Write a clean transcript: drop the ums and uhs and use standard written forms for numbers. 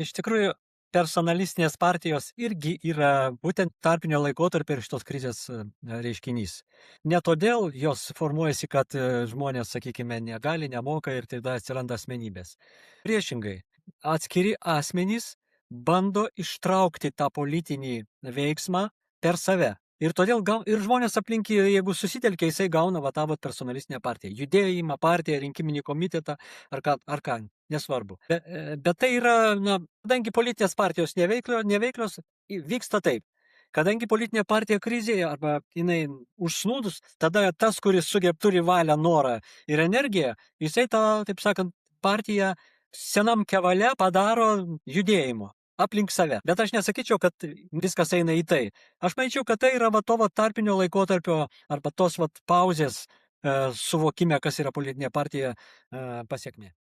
Iš tikrųjų, personalistinės partijos irgi yra būtent tarpinio laikotarpio ir šitos krizės reiškinys. Ne todėl jos formuojasi, kad žmonės, sakykime, negali, nemoka ir tada atsiranda asmenybės. Priešingai, atskiri asmenys bando ištraukti tą politinį veiksmą per save. Ir todėl ir žmonės aplink, jeigu susitelkia, jisai gauna va tą personalistinę partiją. Judėjimą, partiją, rinkiminį komitetą ar ką, nesvarbu. Bet tai yra, kadangi politinės partijos neveiklios, vyksta taip. Kadangi politinė partija krizėje arba jinai užsnūdus, tada tas, kuris turi valią, norą ir energiją, jisai tą, taip sakant, partiją senam kevale padaro judėjimo aplink save. Bet aš nesakyčiau, kad viskas eina į tai. Aš manyčiau, kad tai yra to tarpinio laikotarpio arba tos pauzės suvokime, kas yra politinė partija pasiekmė.